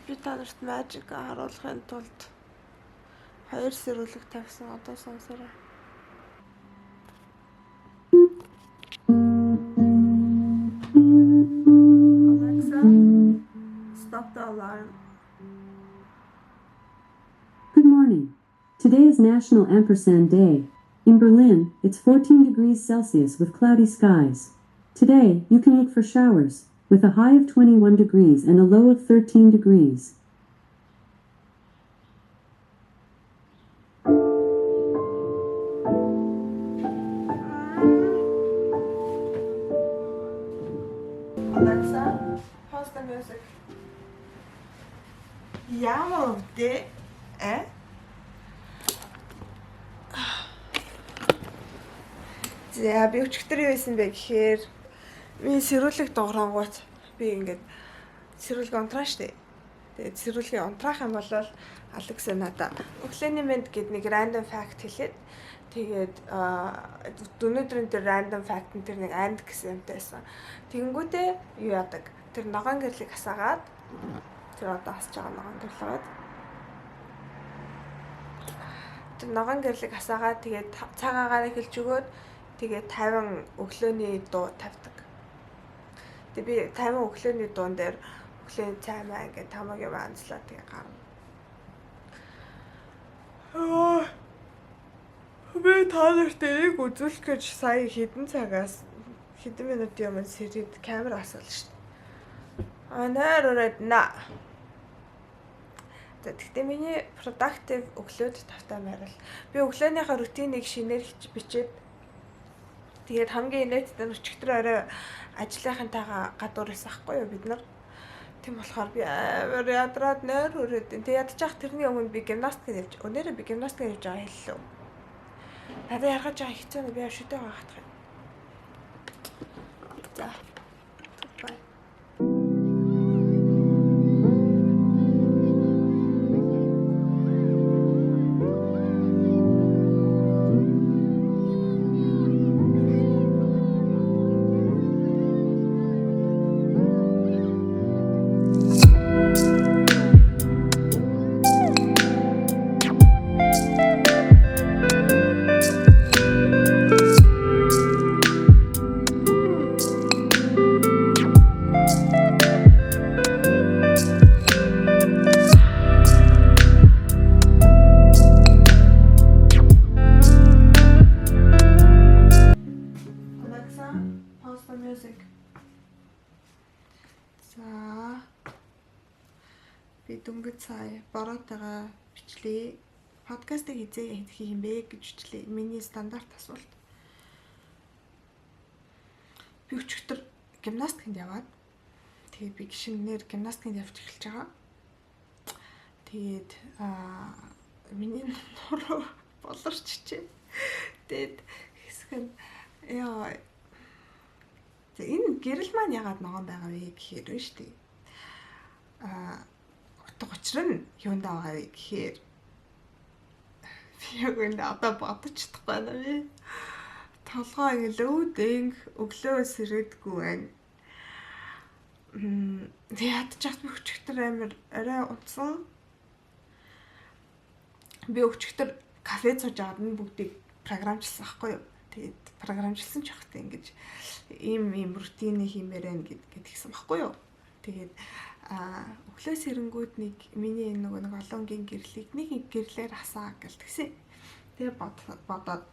Би та нарт Magic харуулахын тулд 2 сэрүүлэг тавьсан. Одоо сонсоорой. Alexa, stop the alarm. Good morning. Today is National Ampersand Day. In Berlin, it's 14 degrees Celsius with cloudy skies. Today, you can look for showers, with a high of 21 degrees and a low of 13 degrees. Alexa, pause the music. Ямар өвдөө? За би өчигдөр юу хийсэн бэ гэхээр миний сэрүүлэг дуурангууд би ингээд сэрүүлэг унтраа штэ. Тэгээд сэрүүлгээ унтраах юм бол Alexa надаа өглөөний мэд гэд нэг random fact хэлээд тэгээд өнөөдрийн тэр random fact-ын тэр нэг and гэсэн юмтай байсан. Тэгэнгүүтээ юу яадаг? Тэр ногоон гэрлийг асаагаад тэр одоо асаж байгаа ногоон гэрлээд тэр ногоон гэрлийг асаагаад тэгээд цагаагаар хэлж өгөөд тэгээд 50 өглөөний дуу тавьдаг. Тэгээд би 50 өглөөний дуун дээр өглөөний цаймаа ингээд тамаг юм анзлаа тэгээ гарна. Би та нарт энийг үзүүлэх гэж сая хэдэн минут юм сэрээд камер асуул шүү дээ. Нэрээд на. Тэгтээ миний productive өглөөд тавтай байрал. Би өглөөнийхөө рутиныг шинээр бичээд тэгээд хамгийн инээдтэй өчигдөр орой ажлынхантайгаа гадуур ирсэн ахгүй юу бид нар. Тийм болохоор би амар ядраад нойр хүрээд. Тэгээд ядчих тэрний өмнө би гимнастик явж. Өнөөдөр би гимнастик явж байгаа хэллээ. Надад яргаж байгаа хэцүү нэ би шүдээ гахах юм. За. Бай. За. Би дөнгөж сая боротойгоо бичлээ. Подкастыг хизээ хийх юм бэ гэж бичлээ. Миний стандарт асуулт. Би өчигдөр гимнастикт яваад тэгээд би гişнээр гимнастикт явж эхэлж байгаа. Тэгээд миний нуруу болорч чичээ. Тэгээд хэсэг нь яа энэ гэрэл маань ягаад ногоон байгаа вэ гэхээр вэ штий. Утга учир нь юунд байгаа вэ гэхээр би яг энэ одоо бодож чадахгүй байна вэ. Толгой инглөөд өглөөс ирээдгүй байна. Ядчих би өчигдөр амир арай унтсан. Би өчигдөр кафе сууж аваад энэ бүгдийг програмчлсан байхгүй юу. Тэгээд програмжилсан ч ахтай ингэж ийм рутины хиймээр байна гэдгийгсэн баггүй юу. Тэгээд өглөөс ирэнгүүд нэг миний нэг олонгийн гэрлийг нэг гэрлээр асаа гэлтгсэн. Тэгээд бодоод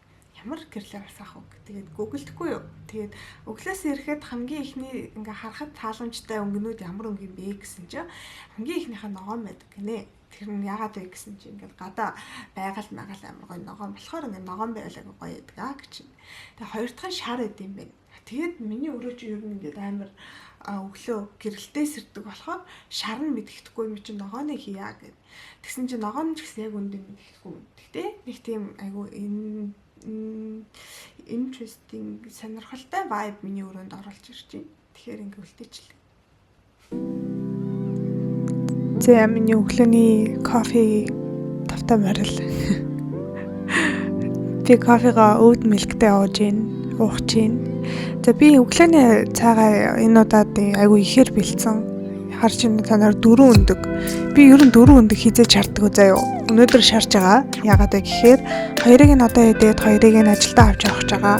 ямар гэрлээр асаах вэ? Тэгээд гуглдэхгүй юу. Тэгээд өглөөс ирэхэд хамгийн ихний ингээ харахад тааламжтай өнгөнүүд ямар өнгө юм бэ гэсэн чинь хамгийн ихнийхээ ногоон байдаг гинэ. Тэр нь яагаад вэ гэсэн чинь ингээд гадаа байгаль амар гоё ногоон болохоор ингээд ногоон байлаг гоё байдаг гэж. Тэгээ хоёр дахь нь шар байд юм байна. Тэгээд миний өрөөж ер нь ингээд амар өглөө гэрэлтээ сэрдэг болохоор шар нь мэддэхгүй юм чинь ногооны хийя гэд. Тэгсэн чинь ногоон ч гэсэн яг үндэ мэддэхгүй. Тэгтээ нэг тийм айгу interesting сонирхолтой vibe миний өрөөнд оруулж ирж байна. Тэгэхээр ингээд үлдээчлээ. За миний өглөөний кофе тавтай барил. Би кофега oat milkтэй ууж гин. За би өглөөний цайгаа энэ удаад айгу ихээр бэлдсэн. харж ин та нар 4 өндөг. Би ер нь 4 өндөг хийжээж шаарддаг заяо. Өнөөдөр шарж байгаа. Ягаад вэ гэхээр хоёрыг нь одоо идээд хоёрыг нь ажилдаа авч явах гэж байгаа.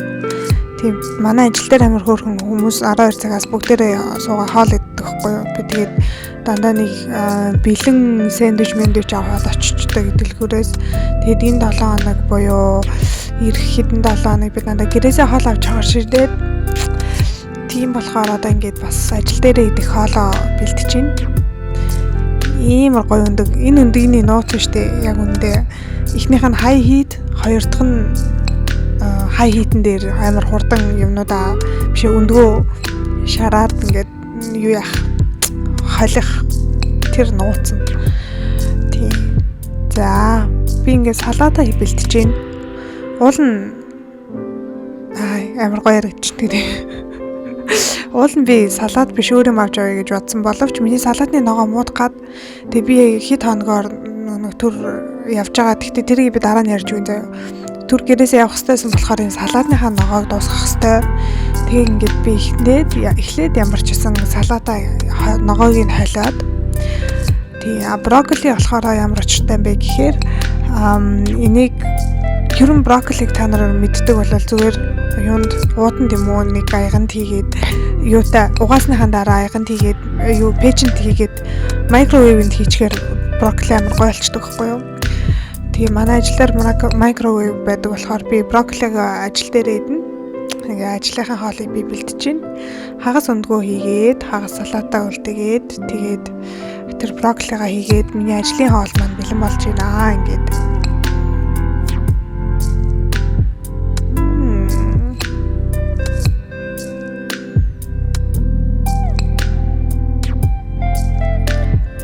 Тийм манай ажил дээр амар хөөрхөн хүмүүс 12 цагаас бүгдээрээ суугаа хоол иддэг байхгүй юу. Би тэгээд дандаа нэг бэлэн сэндвич аваад очичдаг дэлгүүрээс. Тэгээд энэ 7 хоног буюу ирэх хэдэн 7 хоног би дандаа гэрээсээ хоол авч явах ширдээд тийм болохоор одоо ингээд бас ажил дээрээ идэх хоолоо бэлтэж байна. Иймэр гоё өндөг. Энэ өндөгний нууц штэ яг үндэ. Эхнийх нь high heat, хоёр дахь нь high heat-эн дээр амар хурдан юмнуудаа биш өндгөө шараад ингээд юу яах холих тэр нууц нь. Тийм. За би ингээд салаата бэлтэж байна. Уул нь амар гоё яригдчихдэг тийм. Уул нь би салаад биш өөр юм авч авъя гэж бодсон боловч миний салаатны ногоо муудгаад тэгээ би хэд хоногоор төр явж байгаа. Гэхдээ тэрийг би дараа нь ярьж өгөн заяа. Төр гэрээсээ явах хэрэгтэйсэн болохоор энэ салаатныхаа ногоог дуусгах хэрэгтэй. Тэгээ ингээд би эхлээд ямар ч гэсэн салаатаа ногоог нь холиод тэгээ брокколи болохоор ямар очиртай юм бэ гэхээр энийг ер нь брокколиг та нар мэддэг бол зүгээр юунд ууданд юм уу нэг аяганд хийгээд юутай угаасныхаа дараа аяганд хийгээд пэйжент хийгээд микровейвэнд хийчихээр брокколи амар гоё болчдөг байхгүй юу. Тэгээ манай ажлаар микровейв байдаг болохоор би брокколиг ажил дээр идэнэ. Тэгээ ажлынхаа хоолыг би бэлтэж байна. Хагас өндгөө хийгээд, хагас салаатаа үлдээгээд, тэгээд тэр брокколигаа хийгээд миний ажлын хоол маань бэлэн болж байна. Ингээд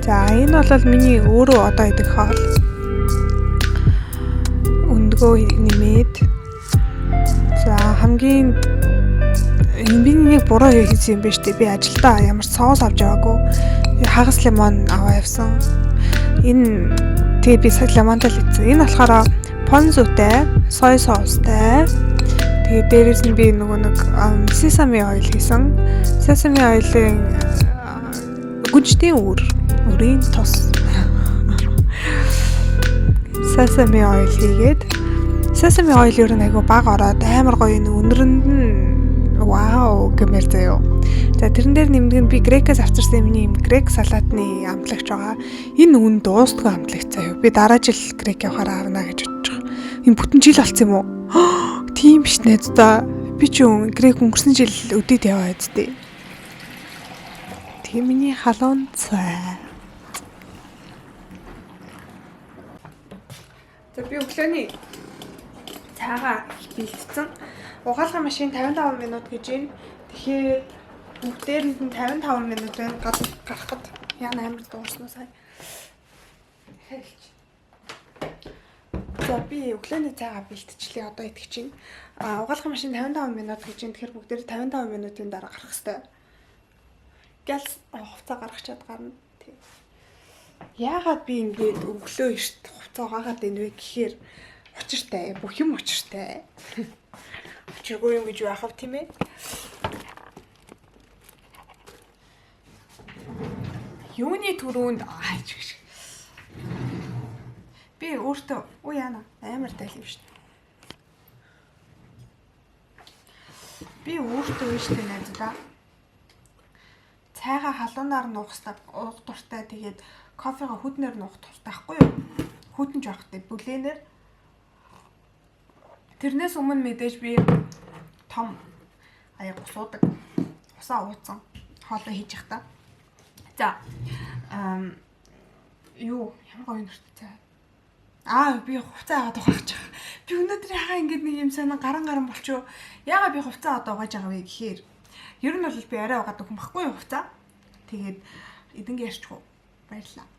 за энэ бол миний өөрөө одоо идэх хоол. Өндгөө нэмээд за хамгийн би нэг буруу хийсэн юм байна шүү дээ. Би ажилдаа ямар соус авч яваагүй. Хагас лимон аваа явсан. Энэ тэгээ би лимонтой л ийдсэн. Энэ болохоор понзутай, сой соустай. Тэгээ дээрээс нь би нөгөө нэг sesame oil хийсэн. Sesame oil-ын гүнжтийн үрийн тос. Sesame oil хийгээд sesame oil ер нь айгу бага ороод амар гоё өнөрөнд нь вау гэмээр заяо. За тэрэн дээр нэмдэг нь би грекээс авчирсан миний юм грек салаатны амтлагч байгаа. Энэ үн дуустгүй амтлагч заяо. Би дараа жил грек явахаар авна гэж бодож байгаа. Энэ бүтэн жил болсон юм уу? Тийм биш нэ за. Би ч грек өнгөрсөн жил өдөөд яваа үсттэй. Тэгээ миний халуун цай. За би өглөөний цайгаа бэлтсэн. Угаалгын машин 55 минут гэж байна. Тэгэхээр бүгдээрэнд нь 55 минут байна. Гарахад яна амар дуусна сая. Хэлж. За би өглөөний цайгаа бэлтчихлээ одоо идэх чинь. Угаалгын машин 55 минут гэж байна. Тэгэхээр бүгдээр 55 минутын дараа гарах хэрэгтэй. Гэл хугацаа гаргачаад гарна. Тэг. Яагаад би ингэж өглөө эрт хугацаа угаагаад байна вэ гэхээр учиртай. Бүх юм учиртай. Учиргүй юм гэж яахав тийм ээ. Юуны төрөнд би өөртөө яана амар тайл юм шүү дээ. Би өөртөө биш дээ найзаа. Цайгаа халуунаар нуухстаа уух дуртай. Тэгээд кофега хүднээр нуух дуртай байхгүй юу? Хүдэн жоохтой бүлээнээр. Тэрнээс өмнө мэдээж би том аяг усуудаг. Усаа ууцсан. Хоолой хийж явахдаа. За ямар гоё нэртэй. Би хувцас аваад угааж байгаа. Би өнөөдөр яхаа ингэж нэг юм санаа гаран болчихоо. Яагаад би хувцас аваад угааж байгаа вэ гэхээр ер нь бол би арай угаадаг хүн баггүй хувцас. Тэгээд эдэнгээ ярьчихв. Баярлаа.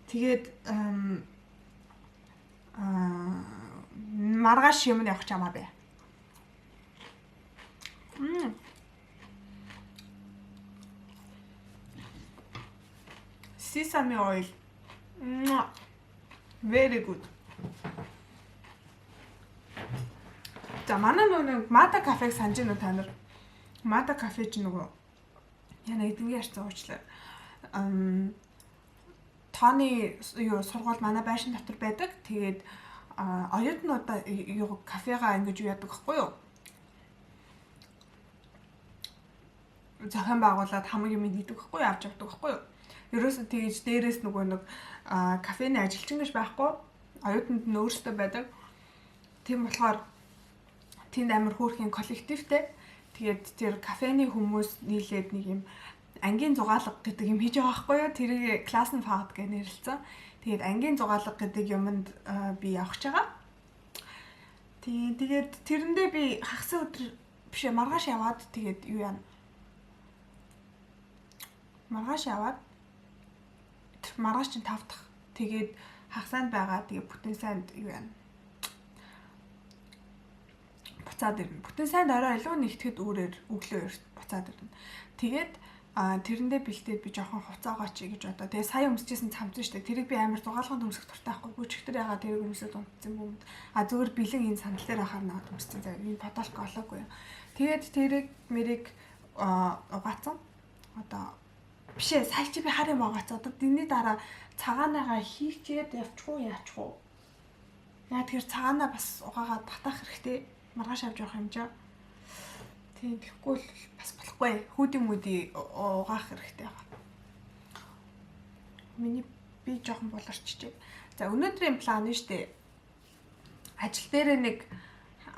Тэгээд маргааш юм явах чамаа бэ. Sesame oil. Very good. За манай нөгөө Mata Cafe-г санаж байна уу та нар? Mata Cafe ч нөгөө яна эдгээр ярьсан уучлаа. тооны юу сургууль манай байшин дотор байдаг. Тэгээд оюутнуудаа юу кафега ингэж юу яадаг гэхгүй юу? Зохион байгуулад хамаг юм хийдэг гэхгүй юу? Авч явдаг гэхгүй юу? Ерөөсөө тэгэж дээрээс нөгөө нэг кафены ажилчин гэж байхгүй. Оюутнууд нь өөрсдөө байдаг. Тийм болохоор тэнд амар хөөрхийн коллективтэй. Тэгээд тэр кафены хүмүүс нийлээд нэг юм ангийн зугаалга гэдэг юм хийж байгаа байхгүй юу? Тэрийг Klassenfahrt гэж нэрлэсэн. Тэгээд ангийн зугаалга гэдэг юмд би явах гэж байгаа. Тэгээд тэрэндээ би хагас өдөр бишээ маргааш яваад тэгээд юу яана. Маргааш яваад маргааш чинь 5 дахь. Тэгээд хагасанд байгаа тэгээд бүтэн санд юу яана. Буцаад ирнэ. Бүтэн санд орой илүү нэгтгэхэд өөрөөр өглөө буцаад ирнэ. Тэгээд тэрэндээ бэлдээд би жоохон хуцаагаа чи гэж бодоо. Тэгээ сая өмсөжсэн цамцсан штэ. Тэрийг би амар зугаалганд өмсөх дуртай байхгүй. Бүчигтэр ягаа тэрийг өмсөд унтсан юм. Зүгээр бэлэн энэ сандал дээр ахаар наваад өмссөн. За энэ подолк олоогүй юм. Тэгээд тэрийг мэрийг угаацсан. Одоо бишээ сая чи би харин угаацсан. Одоо дэнний дараа цагаанаага хийчээд явчихуу яачихуу. Яа тэгэхээр цагаанаа бас угаагаад татах хэрэгтэй. Маргааш авч явах юм жаа. Тийм тэгэхгүй л бас болохгүй. Хүүдийн мүди угаах хэрэгтэй байгаа. Миний би жоохон болорчжээ. За өнөөдрийн план нь штэ. Ажил дээр нэг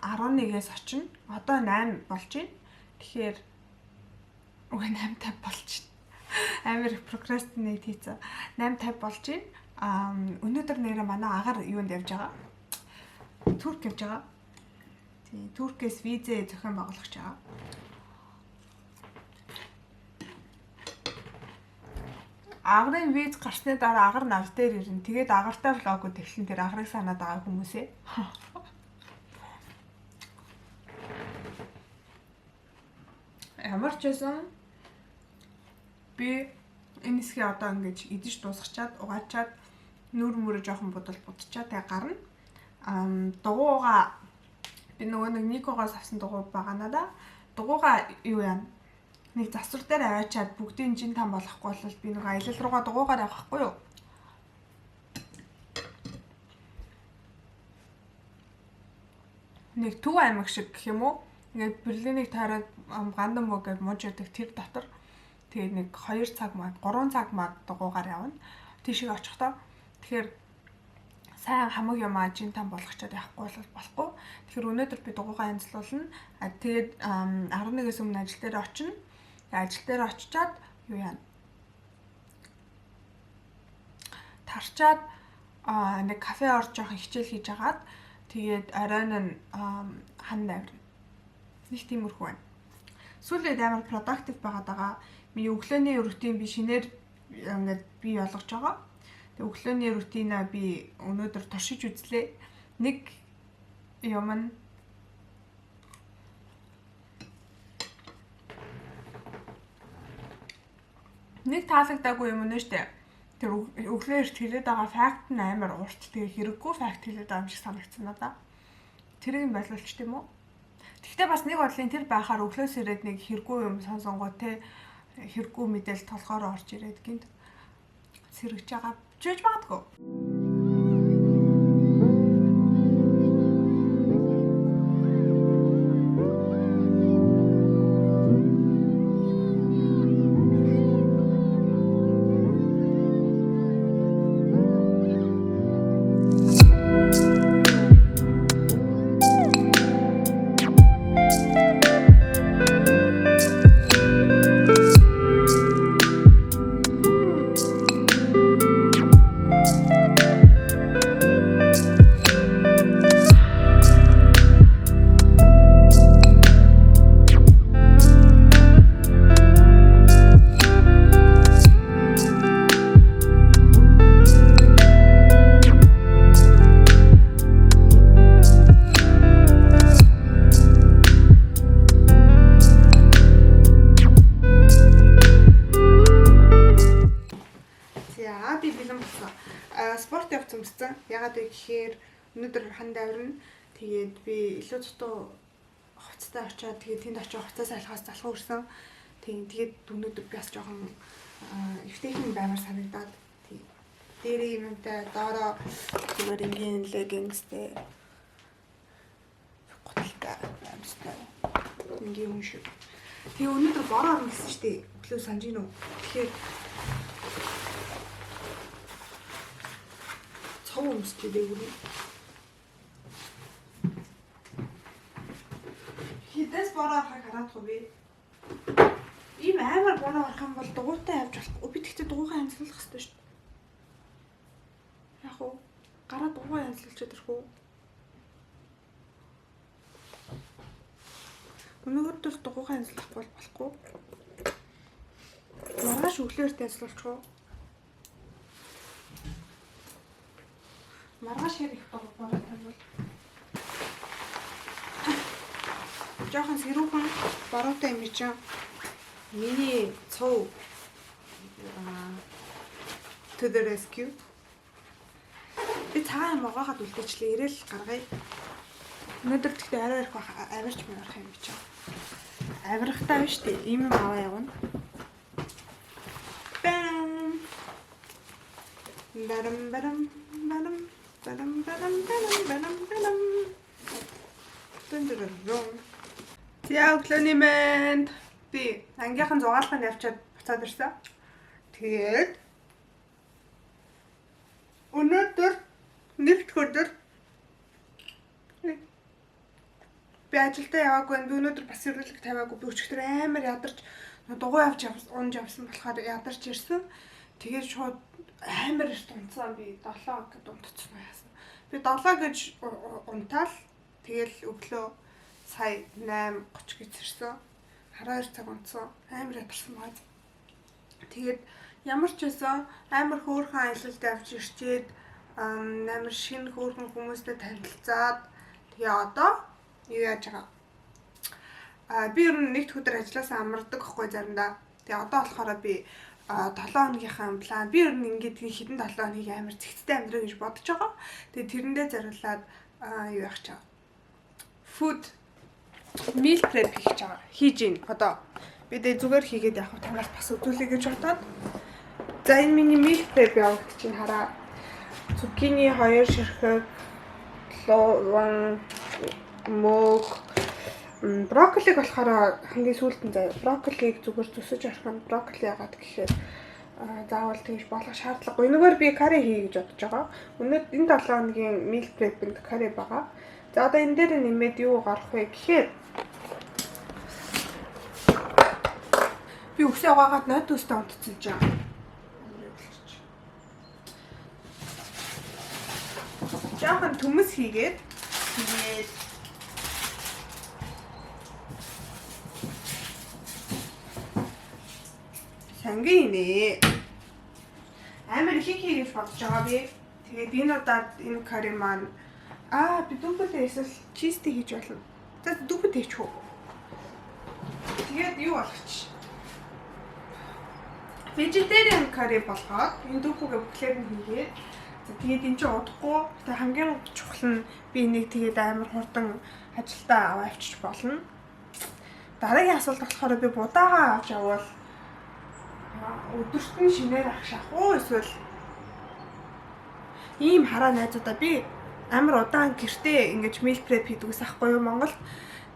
11-ээс очино. Одоо 8 болж байна. Тэгэхээр үгүй 8:50 болж байна. Амар procrastinate хийцээ. 8:50 болж байна. Өнөөдөр нэрээ манай агаар юунд явж байгаа? Турк явж байгаа. Тийм Туркээс визээ зохион байгуулах гэж байгаа. Агарын виз гарсны дараа агар нар дээр ирнэ. Тэгээд агартай влогууд эхлэн тэр агарыг санаад байгаа хүмүүсээ. Ямар ч байсан би энэ хэсгийг одоо ингэж идэж дуусгачаад угаачаад нүр мөрө жоохон будалчаад тэгээ гарна. Дугуугаа би нөгөө нэг Никогоос авсан дугуй байгаа надаа. Дугуугаа юу яана? Нэг засвар дээр аваачаад бүгдийн жин там болохгүй бол би нөгөө аялал руугаа дугуугаар явахгүй юу? Нэг Төв аймаг шиг гэх юм уу? Ингээд Берлинийг тойроод Ганденбург гэж мууж яадаг тэр дотор тэгээд нэг 2 цаг маа 3 цаг маа дугуугаар явна. Тийшээ очихдоо тэгэхээр сайн хамаг юм жин там болгочоод явахгүй бол болохгүй. Тэгэхээр өнөөдөр би дугуугаа янзлуулна. Тэгээд 11-ээс өмнө ажил дээр очино. Ажил дээр очичаад юу яана? Тарчаад нэг кафе орж жоохон хичээл хийж агаад тэгээд оройн нь ханд авирна. Нэг тиймэрхүү байна. Сүүлийн амар productive байгаад байгаа. Миний өглөөний рутин би шинээр ингээд бий болгож байгаа. Тэг өглөөний рутинаа би өнөөдөр туршиж үзлээ. Нэг юм нь нэг таалагдаагүй юм нэ штэ. Тэр өглөө эрт хэлээд байгаа факт нь амар урт. Тэгээ хэрэггүй факт хэлээд байгаа юм шиг санагдсан надаа. Тэрийг байлуулч тийм үү? Гэхдээ бас нэг бодлын тэр байхаар өглөөс ирээд нэг хэрэггүй юм сонсонгоо те хэрэггүй мэдээлэл толгоор орж ирээд гинт сэргэж байгаа чиж магадгүй. Спорт явц өмссөн. Ягаад вэ гэхээр өнөөдөр ханд авирна. Тэгээд би илүү дутуу хуцтай очиод тэгээд тэнд очиж хуцаас айлхаас залхуу ирсэн. Тэгээд өнөөдөр би бас жоохон эвтэйхэн баймар санагдаад тий. Дээрээ юмтай доороо зүгээр ингийн леггинстэй гуталтай амстай ингийн хүн шиг. Тэгээ өнөөдөр бороо орно гэсэн шүү дээ. Өглөө санаж гин үү? Тэгэхээр цов өмсч дээгүүр. Хидэс бороо орохыг хараадах уу би? Ийм амар бороо орох юм бол дугуйтай авч болохгүй. Би тэгтээ дугуйгаа янзлуулах хэрэгтэй шүү дээ. Яг уу гараа дугуйгаа янзлуулчихад ирэх үү? Өнөөдөр дугуйгаа янзлах болохгүй. Маргааш өглөөрт янзлуулчих уу? Маргааш ярих бороо тавьвал. Жохон сэрүүхэн бороотой юм чинь миний цов to the rescue. Би цагаан юм угаагаад үлдээчлээ. Ирээл гаргая. Өнөөдөр тэгтээ арай их авирч мөрөх юм чи. Авирахтаа биш үү? Ийм юм аваа явна. Бам. Барам барам барам барам барам барам барам барам. Тэндэрэн. Яа өглөөний мэнд. Би ангийнхан зугаалганд явчаад буцаад ирсэн. Тэгээд өнөөдөр нэгд өдөр би ажилдаа яваагүй. Би өнөөдөр бас эргэлэг тавиагүй. Би өчигдөр амар ядарч дугуй авч унж явсан болохоор ядарч ирсэн. Тэгээд шууд амар их унтсан. Би 7 гэд унтцсан яасан. Би 7 гэж унтаал. Тэгэл өглөө сая 8:30 гэж ирсэн. 12 цаг унтсан. Амар ядарсан байна. Тэгээд ямар ч байсан амар хөөрхөн аялалд авч ирчээд амар шинэ хөөрхөн хүмүүстэй танилцаад тэгээ одоо юу яаж байгаа. Би ер нь нэгд өдөр ажилласаа амардаг хгүй заримдаа. Тэгээ одоо болохоор би 7 хоногийнхаа план би ер нь ингээд хэдэн 7 хоногийг амар зэгцтэй амьдрах гэж бодож байгаа. Тэгээ тэрэндээ зориулаад юу яах чаа. Food meal prep хийж байгаа. Хийж гин одоо би дэ зүгээр хийгээд явах танаас бас үзүүлэе гэж бодоод. За энэ миний meal prep явуулт чинь хараа. Цукини 2 ширхэг, луун, мөг, брокколиг болохоор хамгийн сүүлд нь заяа. Брокколиг зүгээр зүсэж орхино. Брокколи яагаад гэхээр заавал тэгж болох шаардлагагүй. Энэгээр би карри хий гэж бодож байгаа. Өнөөдөр энэ 7 хоногийн meal prep-нд карри байгаа. За одоо энэ дээр нэмээд юу гарах вэ гэхээр би өсөө угаагаад нойд төстэй унтцсан жаа. Жаахан төмөс хийгээд тэгээд сангийн нэ амар их хийж бодож байгаа би. Тэгээд энэ удаад энэ карри маань би дүнбэлээ эсвэл чизтэй хийж болно. За дүнбэлээ хийчих үү. Тэгээд юу болгоч. Vegetarian curry болгоод энэ дүнбэлээ бүхлээр нь хийгээд тэгээд энэ чинь удахгүй. Тэгээд хамгийн чухал нь би энийг тэгээд амар хурдан ажилдаа аваа авчиж болно. Дараагийн асуулт болохоор би будаагаа авч явбал өдөрт нь шинээр ах шах уу эсвэл ийм хараа найзуудаа би амар удаан гэртээ ингэж meal prep хийдгээс ахгүй юу Монголд.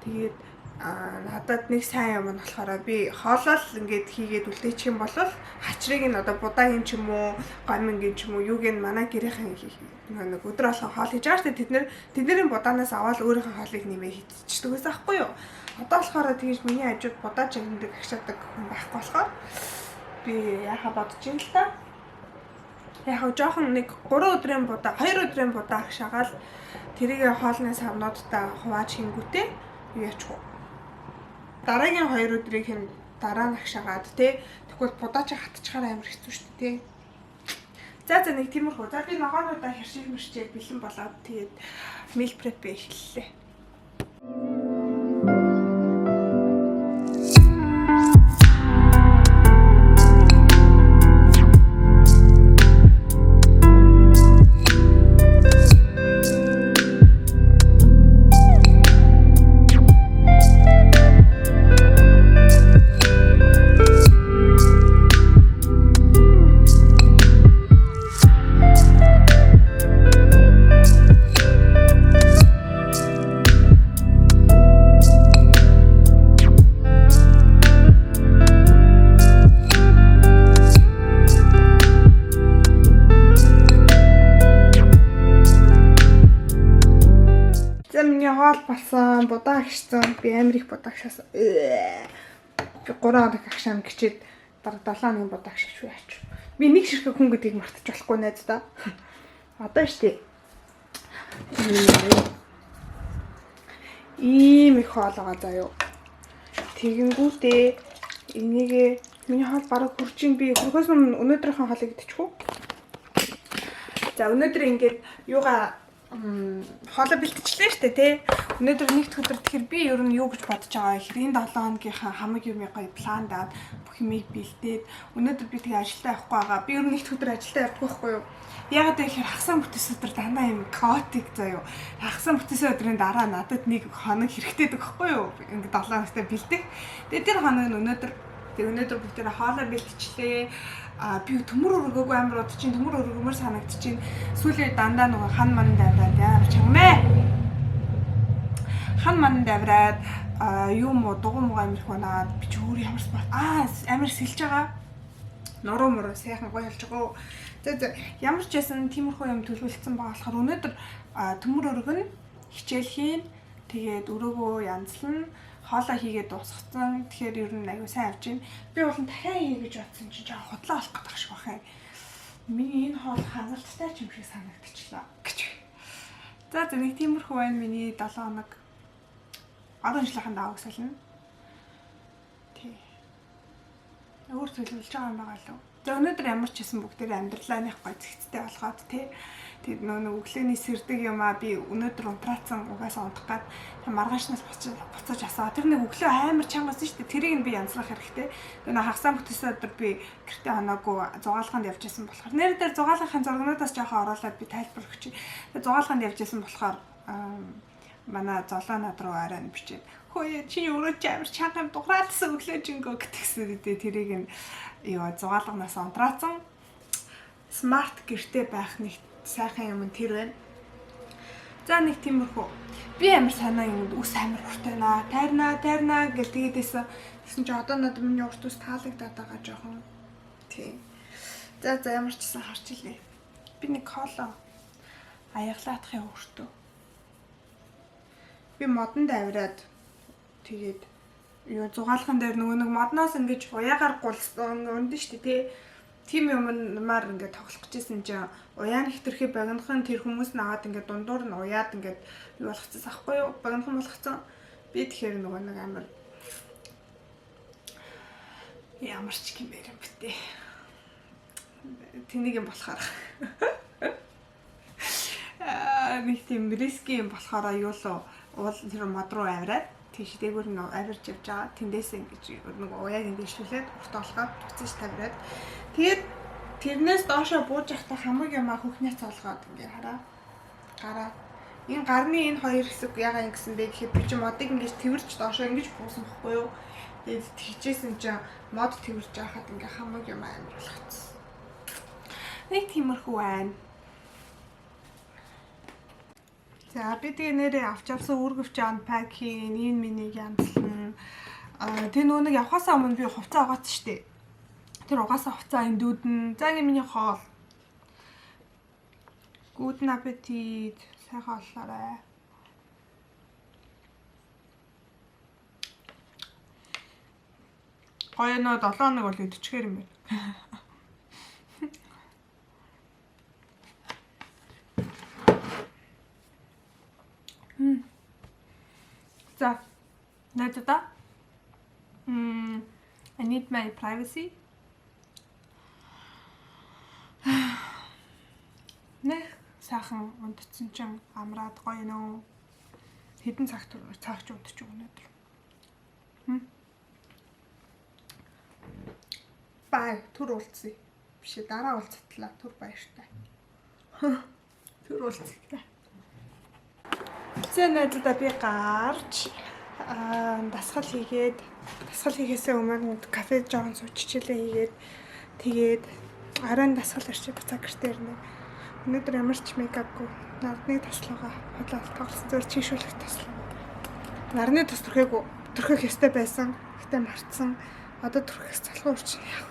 Тэгээд надад нэг сайн юм нь болохоор би хоолол ингээд хийгээд үлдээчих юм бол хачрыг нь одоо будаагийн ч юм уу, гомингийн ч юм уу, юуг нь манай гэрийнхэн нэг өдөр болгон хоол хийж байгаа шүү дээ. Тэдний будаанаас аваад өөрийнхөө хоолыг нэмээ хийчихдэгээс ахгүй юу. Одоо болохоор тэгж миний хажууд будаа чигнэдэг агшаадаг хүн байхгүй болохоор би яхаа бодож ин л та. Яг жоохон нэг 3 өдрийн будаа, 2 өдрийн будаа агшаагаал тэрийг хоолны савнуудтай хувааж хингүүтээ юу яачих вэ? Дараагийн 2 өдрийг хэн дараа нь агшаагаад те тэгвэл будаа чи хатчихаар амар хэцүү шүү дээ те. За нэг тиймэрхүү. За би ногоонуудаа хэршиг мэрчээ бэлэн болоод тэгээд meal prep эхэллээ. Долоон будаа гიშсэн. Би амар их будаа гişсэн. Би 3 хоног агшаан гिचээд дараа 7 хоногийн будаа гişж яач. Би нэг ширхэг хүн гэдгийг мартаж болохгүй найз да. Одоо штий. Ийм их хоолоогоо заяа. Тэгэнгүүтээ энийг миний хоол бараг хурчин би хөрхөөс өнөөдрийнхөө хоолыг идчихв. За өнөөдөр ингээд юугаа хоолоо бэлтчихлээ штэ тий. Өнөөдөр нэгд өдөр тэгэхээр би ер нь юу гэж бодож байгаа хэрэг энэ 7 хоногийнхаа хамаг юм гоё план даад бүх юмыг бэлдээд өнөөдөр би тэгээ ажилдаа явахгүй байгаа. Би ер нь нэгд өдөр ажилдаа явдаг байхгүй юу? Ягаад гэхээр хагасаа бүтээс өдөр дандаа юм хаотик заяа. Хагасаа бүтээс өдрийн дараа надад нэг хоног хэрэгтэйдэг байхгүй юу? Ингээд 7 хоногтой бэлдэх. Тэгээ тэр хоног нь өнөөдөр бүгдээ хоолоо бэлтчихлээ. Би төмөр өргөөгүй амар удаж чинь төмөр өргөмөр санагдчихээн. Сүүлийн дандаа нөгөө хан ман давраад яа чамээ. Хан ман давраад юм уу дугуй муугаа амирх банаад би ч өөр ямар спорт амар сэлж байгаа. Нуруу муруу сайхан гоё болж байгаа. За ямар ч байсан тиймэрхүү юм төлөвлөсөн байгаа болохоор өнөөдөр төмөр өргөн хичээлхийн тэгээд өрөөгөө янзлан хоолоо хийгээд дуусгацсан. Тэгэхээр ер нь аюу сайн авч байна. Би бол дахиад хий гэж бодсон чинь жаа худлаа олох гэдэг шиг байна. Миний энэ хоол хангалттай ч юм шиг санагдчихлаа гэж. За нэг тиймэрхүү байна миний 7 хоног. Орон жилийнхэн даавг сална. Тий. Өөр төлөвлөж байгаа юм байгаа лөө. За өнөөдөр ямар ч гэсэн бүгдээ амьдралааных гой зэгцтэй болгоод тий. Тэгээд нөгөө өглөөний сэрдэг юмаа би өнөөдөр унтраацсан угаасаа унтах гад маргаашнаас буцаж асаа. Тэр нэг өглөө амар чангаас шүү дээ. Тэрийг нь би янзлах хэрэгтэй. Тэгээд хагасаа бүтээсэн өдөр би гэртээ хоноогүй зугаалганд явж исэн болохоор нэр дээр зугаалгын зургнуудаас жоохон оруулаад би тайлбар өгч. Тэгээд зугаалганд явж исэн болохоор манай золоо над руу арай бичээд хөөе чи өөрөө ч амар чанга дуграадсан өглөө жингөө гэтгсэн үү тэрийг нь юу зугаалганаас унтраацсан. Смарт гэртээ байх нэг сайхан юм тэр байна. За нэг тиймэрхүү. Би амар санаа юм үс амар уртай наа. Тайрнаа гэж тэгээдээсэн. Тэгсэн чи одоо надад миний урт ус таалагдаад байгаа жоохон. Тийм. За ямар ч гэсэн харч илээ. Би нэг хоолоо аяглаадахын өөртөө. Би модонд авираад тэгээд юу зугаалган дээр нөгөө нэг модноос ингэж уяагаар гулсан өндөн штэ тий. Тим юмар ингээд тоглох гэжсэн чинь уяан хитрхи багнахын тэр хүмүүс наваад ингээд дундуур нь уяад ингээд юу болгоцсон ахгүй юу? Багнахан болгоцсон. Би тэгэхээр нөгөө нэг амар ямар ч гэмээр юм битээ. Тэнийг юм болохоор нэг тийм риски юм болохоор юу л уул тэр мод руу авираад тийш дээгүүр нь авирч явж байгаа. Тэндээс ингэж нэг уяаг ингэжлүүлээд урт олгоод буцаж тавираад тэгээд тэрнээс доошоо бууж явахдаа хамаг юмаа хөхнээ цолгоод ингээ хараа. Гараа. Энэ гарны энэ хоёр хэсэг ягаа ингэсэн бэ гэхэд би чи модыг ингэж тэрч доошоо ингэж буусан байхгүй юу? Тэгээд тэгжсэн чинь мод тэрч яхад ингээ хамаг юм амар болгоцсон. Нэг тиймэрхүү байна. За би тэгээ нэрээ авч явсан үүргэвч unpack хийн, энэ минийг янзлан. Тэр нөгөө нэг явхаасаа өмнө би хувцас угаацсан шүү дээ. Тэр угаасаа хувцас эндүүдэн. За ингэ миний хоол. Guten Appetit. Сайхан оллоорой. Гоё нөө 7 хоног бол идчихээр юм байна. За, найдаа. I need my privacy. Нэх сайхан унтцсан чинь амраад гоё нөө. Хэдэн цагт цагч унтчих өнөөдөр. Бай, түр уулцъя. Биш дараа уулзтлаа. Түр баяртай. Түр уулзъя. Зэн найдаа би гарч дасгал хийхээсээ өмнө кафед жоохон суучихлээ хийгээд тэгээд арайн дасгал ирчих буцаа гэртээ ирнэ. Өнөөдөр ямар ч мейкапгүй нарны таслуугаа хотлол тоглосон зөв чийшүүлэх таслуу. Нарны тас төрхөх ёстой байсан. Гэтэ мартсан. Одоо төрхөөс залхуу урчин яах.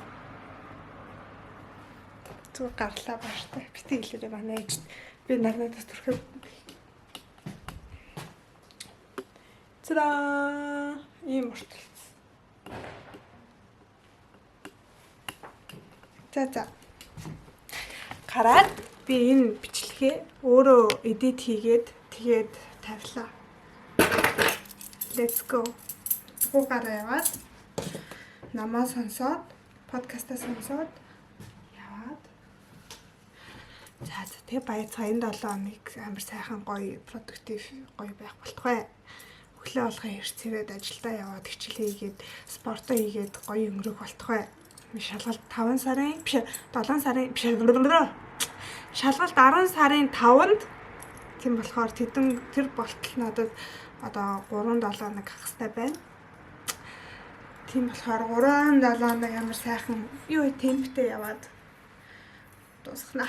Зүг гарлаа бааштай. Бити хэлээрээ манай ээж би нарны тас төрхөө Та-даа! Ийм урт. За. Гараад би энэ бичлэгээ өөрөө эдит хийгээд тэгээд тавилаа. Let's go. Гуйгараа яваад намаа сонсоод, подкастаа сонсоод яваад. За тэгээ баяр цагаан 7 хоног амар сайхан гоё, продуктив гоё байх болтугай. Өглөө болгоо хэрцээд ажилдаа яваад хичээл хийгээд, спортоо хийгээд гоё өнгөрөх болтугай. Шалгалт 5 сарын биш 7 сарын биш шалгалт 10 сарын 5-нд тийм болохоор тэр болтол надад одоо 3-7 хоног ах хэвээр байна. Тийм болохоор 3-7 хоног ямар сайхан юу темптэй яваад дуусгана.